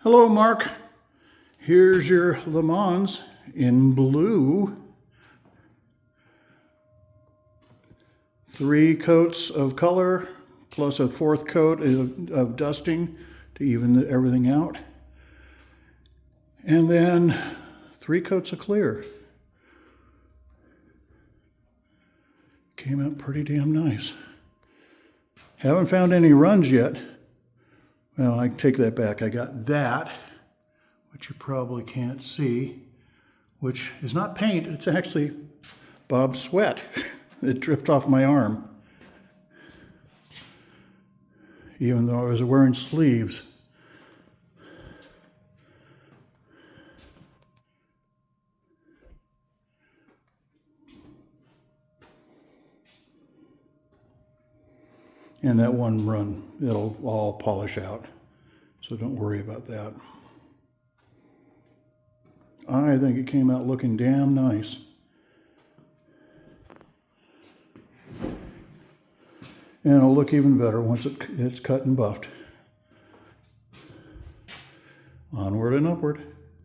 Hello, Mark. Here's your Le Mans in blue. 3 coats of color plus a 4th coat of dusting to even everything out. And then 3 coats of clear. Came out pretty damn nice. Haven't found any runs yet. Well, I take that back. I got that, which you probably can't see, which is not paint. It's actually Bob's sweat. It dripped off my arm, even though I was wearing sleeves. And that one run, it'll all polish out. So don't worry about that. I think it came out looking damn nice. And it'll look even better once it's cut and buffed. Onward and upward.